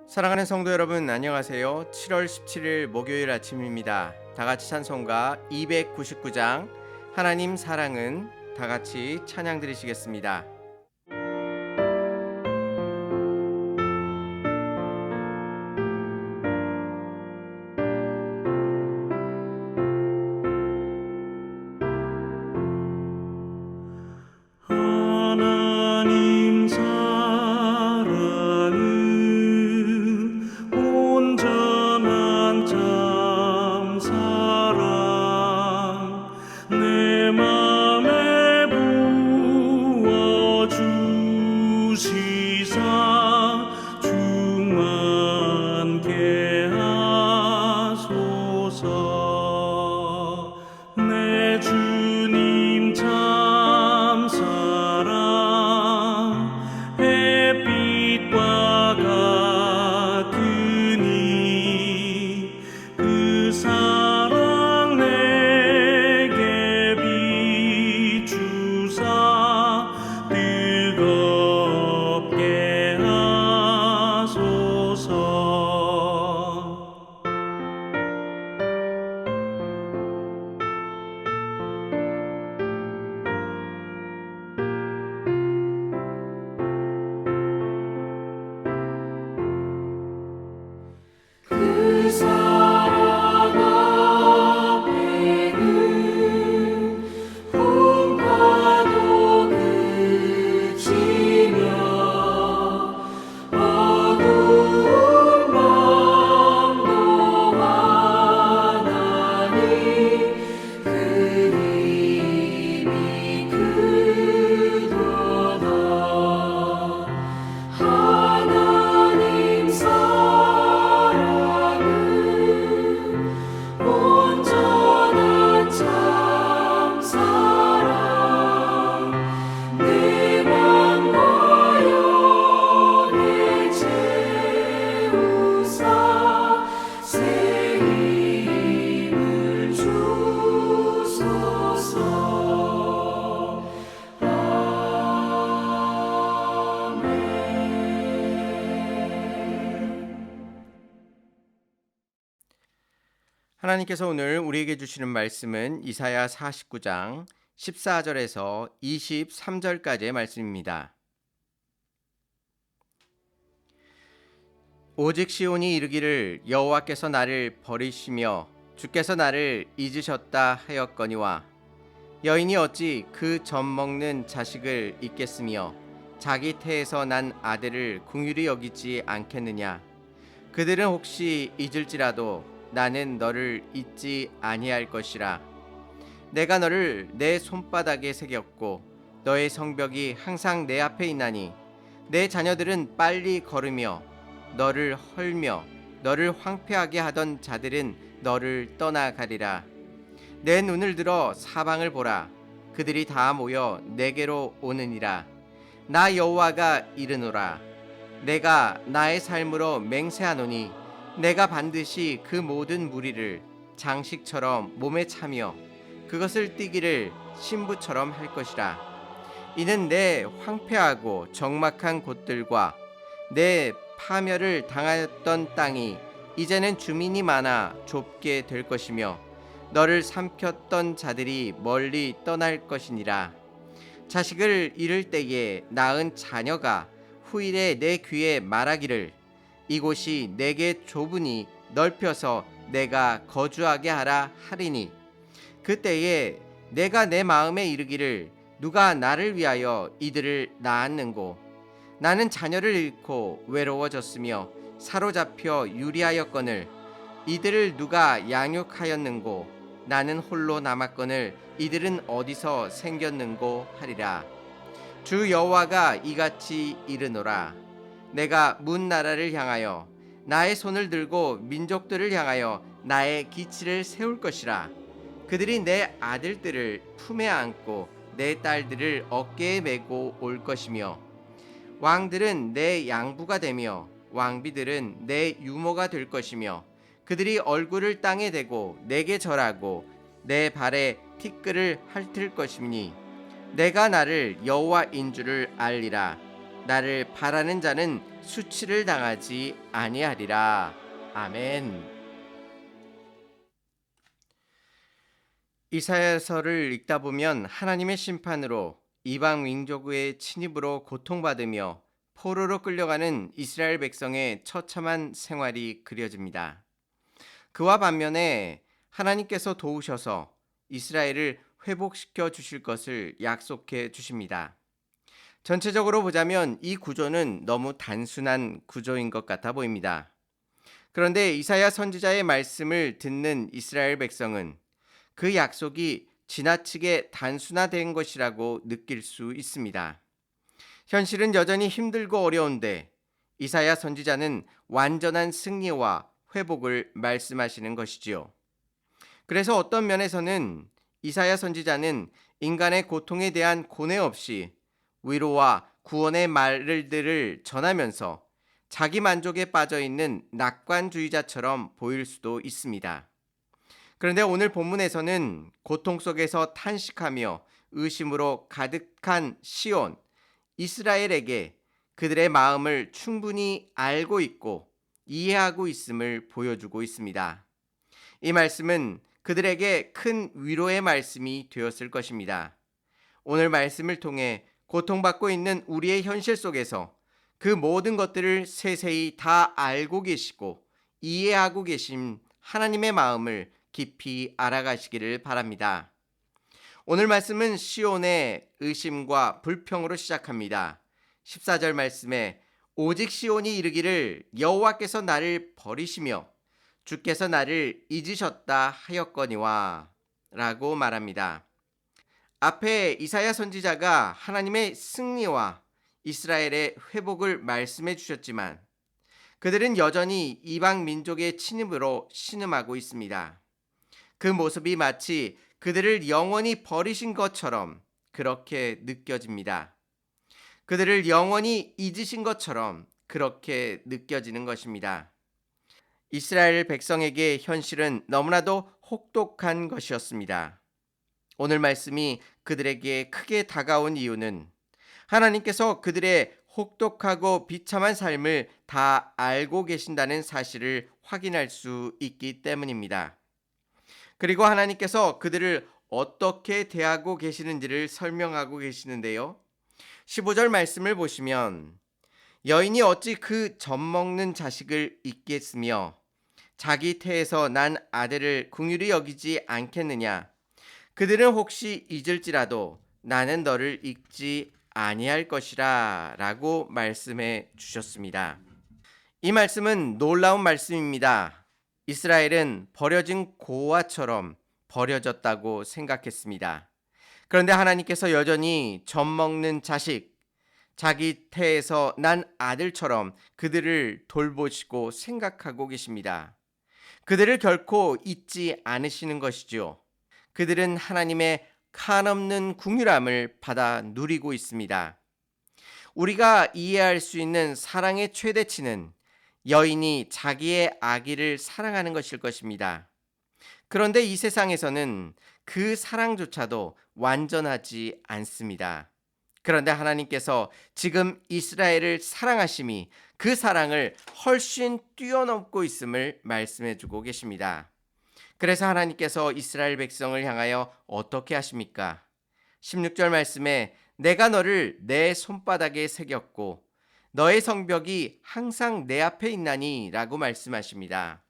사랑하는 성도 여러분, 안녕하세요. 7월 17일 목요일 아침입니다. 다 같이 찬송가 299장 하나님 사랑은 다 같이 찬양 드리시겠습니다. 하나님 사랑은 온전한 참 사랑 내 맘에 부어 주시사 충만케 하소서. 내 주님 참 사랑 햇빛과 같으니 그 사랑 내게 비추사 뜨겁게 하소서. 그 사랑 앞에는 풍파도 그치며 어두운 밤도 환하니 그 힘이 크도다. 하나님 사랑은 온전한 참 사랑 내 맘과 영에 채우사 새 힘을 주소서. 하나님께서 오늘 우리에게 주시는 말씀은 이사야 49장 14절에서 23절까지의 말씀입니다. 오직 시온이 이르기를 여호와께서 나를 버리시며 주께서 나를 잊으셨다 하였거니와 여인이 어찌 그 젖 먹는 자식을 잊겠으며 자기 태에서 난 아들을 긍휼히 여기지 않겠느냐. 그들은 혹시 잊을지라도 나는 너를 잊지 아니할 것이라. 내가 너를 내 손바닥에 새겼고 너의 성벽이 항상 내 앞에 있나니 내 자녀들은 빨리 걸으며 너를 헐며 너를 황폐하게 하던 자들은 너를 떠나가리라. 내 눈을 들어 사방을 보라. 그들이 다 모여 내게로 오느니라. 나 여호와가 이르노라. 내가 나의 삶으로 맹세하노니 내가 반드시 그 모든 무리를 장식처럼 몸에 차며 그것을 띠기를 신부처럼 할 것이라. 이는 내 황폐하고 적막한 곳들과 내 파멸을 당하였던 땅이 이제는 주민이 많아 좁게 될 것이며 너를 삼켰던 자들이 멀리 떠날 것이니라. 자식을 잃을 때에 낳은 자녀가 후일에 내 귀에 말하기를 이곳이 내게 좁으니 넓혀서 내가 거주하게 하라 하리니 그때에 내가 내 마음에 이르기를 누가 나를 위하여 이들을 낳았는고. 나는 자녀를 잃고 외로워졌으며 사로잡혀 유리하였거늘 이들을 누가 양육하였는고. 나는 홀로 남았거늘 이들은 어디서 생겼는고 하리라. 주 여호와가 이같이 이르노라. 내가 문 나라를 향하여 나의 손을 들고 민족들을 향하여 나의 기치를 세울 것이라. 그들이 내 아들들을 품에 안고 내 딸들을 어깨에 메고 올 것이며 왕들은 내 양부가 되며 왕비들은 내 유모가 될 것이며 그들이 얼굴을 땅에 대고 내게 절하고 내 발에 티끌을 핥을 것이니 내가 나를 여호와인 줄을 알리라. 나를 바라는 자는 수치를 당하지 아니하리라. 아멘. 이사야서를 읽다 보면 하나님의 심판으로 이방 민족의 침입으로 고통받으며 포로로 끌려가는 이스라엘 백성의 처참한 생활이 그려집니다. 그와 반면에 하나님께서 도우셔서 이스라엘을 회복시켜 주실 것을 약속해 주십니다. 전체적으로 보자면 이 구조는 너무 단순한 구조인 것 같아 보입니다. 그런데 이사야 선지자의 말씀을 듣는 이스라엘 백성은 그 약속이 지나치게 단순화된 것이라고 느낄 수 있습니다. 현실은 여전히 힘들고 어려운데 이사야 선지자는 완전한 승리와 회복을 말씀하시는 것이지요. 그래서 어떤 면에서는 이사야 선지자는 인간의 고통에 대한 고뇌 없이 위로와 구원의 말들을 전하면서 자기 만족에 빠져 있는 낙관주의자처럼 보일 수도 있습니다. 그런데 오늘 본문에서는 고통 속에서 탄식하며 의심으로 가득한 시온, 이스라엘에게 그들의 마음을 충분히 알고 있고 이해하고 있음을 보여주고 있습니다. 이 말씀은 그들에게 큰 위로의 말씀이 되었을 것입니다. 오늘 말씀을 통해 고통받고 있는 우리의 현실 속에서 그 모든 것들을 세세히 다 알고 계시고 이해하고 계신 하나님의 마음을 깊이 알아가시기를 바랍니다. 오늘 말씀은 시온의 의심과 불평으로 시작합니다. 14절 말씀에 오직 시온이 이르기를 여호와께서 나를 버리시며 주께서 나를 잊으셨다 하였거니와 라고 말합니다. 앞에 이사야 선지자가 하나님의 승리와 이스라엘의 회복을 말씀해 주셨지만 그들은 여전히 이방 민족의 침입으로 신음하고 있습니다. 그 모습이 마치 그들을 영원히 버리신 것처럼 그렇게 느껴집니다. 그들을 영원히 잊으신 것처럼 그렇게 느껴지는 것입니다. 이스라엘 백성에게 현실은 너무나도 혹독한 것이었습니다. 오늘 말씀이 그들에게 크게 다가온 이유는 하나님께서 그들의 혹독하고 비참한 삶을 다 알고 계신다는 사실을 확인할 수 있기 때문입니다. 그리고 하나님께서 그들을 어떻게 대하고 계시는지를 설명하고 계시는데요. 15절 말씀을 보시면 여인이 어찌 그 젖먹는 자식을 잊겠으며 자기 태에서 난 아들을 긍휼히 여기지 않겠느냐. 그들은 혹시 잊을지라도 나는 너를 잊지 아니할 것이라 라고 말씀해 주셨습니다. 이 말씀은 놀라운 말씀입니다. 이스라엘은 버려진 고아처럼 버려졌다고 생각했습니다. 그런데 하나님께서 여전히 젖먹는 자식, 자기 태에서 난 아들처럼 그들을 돌보시고 생각하고 계십니다. 그들을 결코 잊지 않으시는 것이죠. 그들은 하나님의 한없는 긍휼함을 받아 누리고 있습니다. 우리가 이해할 수 있는 사랑의 최대치는 여인이 자기의 아기를 사랑하는 것일 것입니다. 그런데 이 세상에서는 그 사랑조차도 완전하지 않습니다. 그런데 하나님께서 지금 이스라엘을 사랑하심이 그 사랑을 훨씬 뛰어넘고 있음을 말씀해 주고 계십니다. 그래서 하나님께서 이스라엘 백성을 향하여 어떻게 하십니까? 16절 말씀에 내가 너를 내 손바닥에 새겼고 너의 성벽이 항상 내 앞에 있나니 라고 말씀하십니다.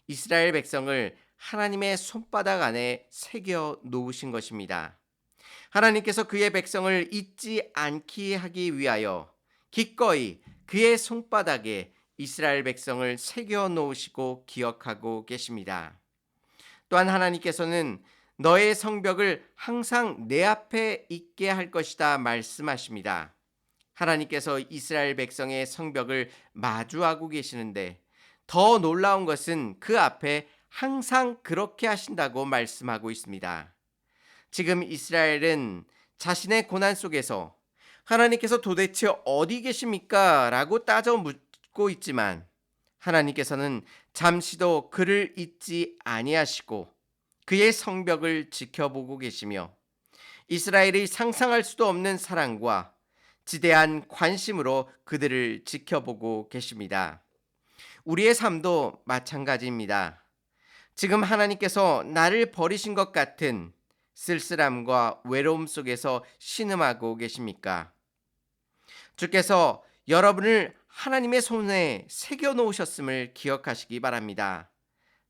이스라엘 백성을 하나님의 손바닥 안에 새겨 놓으신 것입니다. 하나님께서 그의 백성을 잊지 않게 하기 위하여 기꺼이 그의 손바닥에 이스라엘 백성을 새겨 놓으시고 기억하고 계십니다. 또한 하나님께서는 너의 성벽을 항상 내 앞에 있게 할 것이다 말씀하십니다. 하나님께서 이스라엘 백성의 성벽을 마주하고 계시는데 더 놀라운 것은 그 앞에 항상 그렇게 하신다고 말씀하고 있습니다. 지금 이스라엘은 자신의 고난 속에서 하나님께서 도대체 어디 계십니까? 라고 따져 묻고 있지만 하나님께서는 잠시도 그를 잊지 아니하시고 그의 성벽을 지켜보고 계시며 이스라엘이 상상할 수도 없는 사랑과 지대한 관심으로 그들을 지켜보고 계십니다. 우리의 삶도 마찬가지입니다. 지금 하나님께서 나를 버리신 것 같은 쓸쓸함과 외로움 속에서 신음하고 계십니까? 주께서 여러분을 하나님의 손에 새겨 놓으셨음을 기억하시기 바랍니다.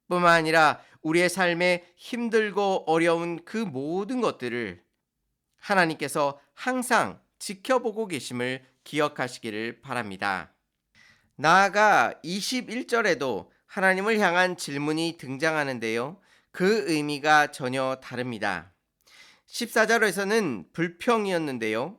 뿐만 아니라 우리의 삶에 힘들고 어려운 그 모든 것들을 하나님께서 항상 지켜보고 계심을 기억하시기를 바랍니다. 나아가 21절에도 하나님을 향한 질문이 등장하는데요. 그 의미가 전혀 다릅니다. 14절에서는 불평이었는데요.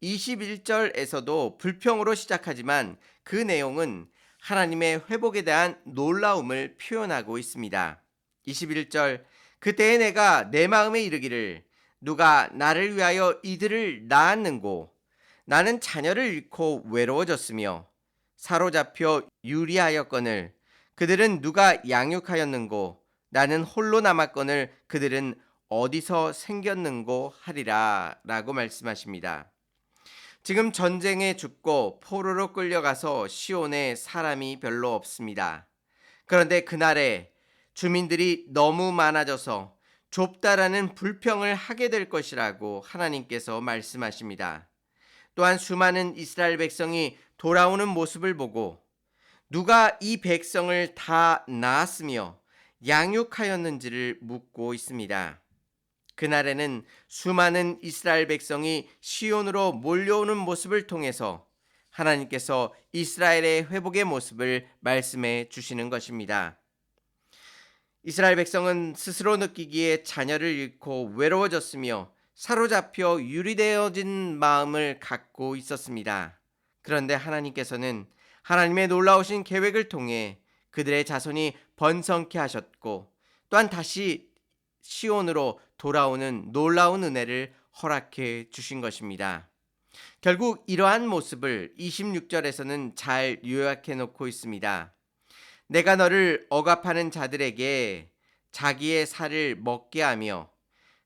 21절에서도 불평으로 시작하지만 그 내용은 하나님의 회복에 대한 놀라움을 표현하고 있습니다. 21절 그때에 내가 내 마음에 이르기를 누가 나를 위하여 이들을 낳았는고 나는 자녀를 잃고 외로워졌으며 사로잡혀 유리하였거늘 그들은 누가 양육하였는고 나는 홀로 남았거늘 그들은 어디서 생겼는고 하리라 라고 말씀하십니다. 지금 전쟁에 죽고 포로로 끌려가서 시온에 사람이 별로 없습니다. 그런데 그날에 주민들이 너무 많아져서 좁다라는 불평을 하게 될 것이라고 하나님께서 말씀하십니다. 또한 수많은 이스라엘 백성이 돌아오는 모습을 보고 누가 이 백성을 다 낳았으며 양육하였는지를 묻고 있습니다. 그날에는 수많은 이스라엘 백성이 시온으로 몰려오는 모습을 통해서 하나님께서 이스라엘의 회복의 모습을 말씀해 주시는 것입니다. 이스라엘 백성은 스스로 느끼기에 자녀를 잃고 외로워졌으며 사로잡혀 유리되어진 마음을 갖고 있었습니다. 그런데 하나님께서는 하나님의 놀라우신 계획을 통해 그들의 자손이 번성케 하셨고 또한 다시 시온으로 돌아오는 놀라운 은혜를 허락해 주신 것입니다. 결국 이러한 모습을 26절에서는 잘 요약해 놓고 있습니다. 내가 너를 억압하는 자들에게 자기의 살을 먹게 하며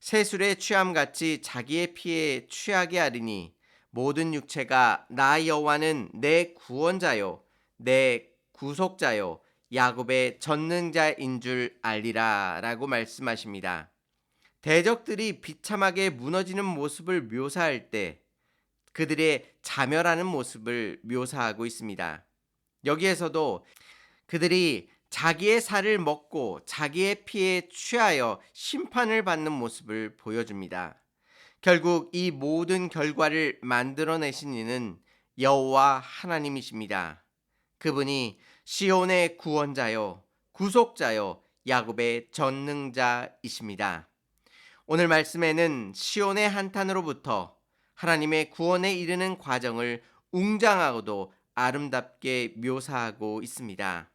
새술의 취함같이 자기의 피에 취하게 하리니 모든 육체가 나 여호와는 내 구원자요 내 구속자요 야곱의 전능자인 줄 알리라 라고 말씀하십니다. 대적들이 비참하게 무너지는 모습을 묘사할 때 그들의 자멸하는 모습을 묘사하고 있습니다. 여기에서도 그들이 자기의 살을 먹고 자기의 피에 취하여 심판을 받는 모습을 보여줍니다. 결국 이 모든 결과를 만들어내신 이는 여호와 하나님이십니다. 그분이 시온의 구원자요 구속자요 야곱의 전능자이십니다. 오늘 말씀에는 시온의 한탄으로부터 하나님의 구원에 이르는 과정을 웅장하고도 아름답게 묘사하고 있습니다.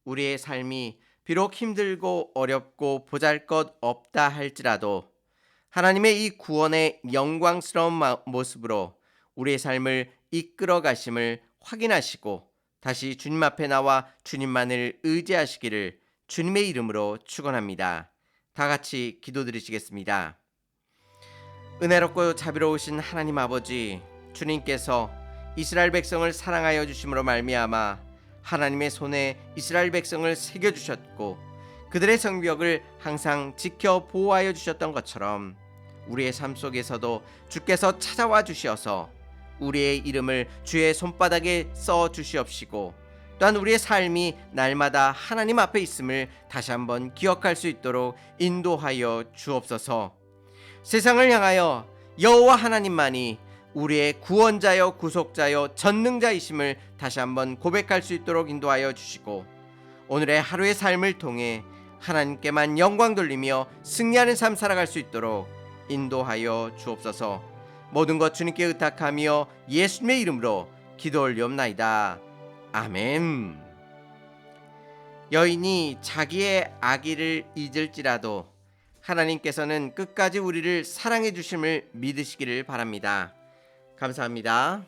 우리의 삶이 비록 힘들고 어렵고 보잘것없다 할지라도 하나님의 이 구원의 영광스러운 모습으로 우리의 삶을 이끌어 가심을 확인하시고 다시 주님 앞에 나와 주님만을 의지하시기를 주님의 이름으로 축원합니다. 다 같이 기도드리시겠습니다. 은혜롭고 자비로우신 하나님 아버지, 주님께서 이스라엘 백성을 사랑하여 주심으로 말미암아 하나님의 손에 이스라엘 백성을 새겨 주셨고 그들의 성벽을 항상 지켜 보호하여 주셨던 것처럼 우리의 삶 속에서도 주께서 찾아와 주시어서 우리의 이름을 주의 손바닥에 써 주시옵시고 또한 우리의 삶이 날마다 하나님 앞에 있음을 다시 한번 기억할 수 있도록 인도하여 주옵소서. 세상을 향하여 여호와 하나님만이 우리의 구원자여 구속자여 전능자이심을 다시 한번 고백할 수 있도록 인도하여 주시고 오늘의 하루의 삶을 통해 하나님께만 영광 돌리며 승리하는 삶 살아갈 수 있도록 인도하여 주옵소서. 모든 것 주님께 의탁하며 예수님의 이름으로 기도 올리옵나이다. 아멘. 여인이 자기의 아기를 잊을지라도 하나님께서는 끝까지 우리를 사랑해 주심을 믿으시기를 바랍니다. 감사합니다.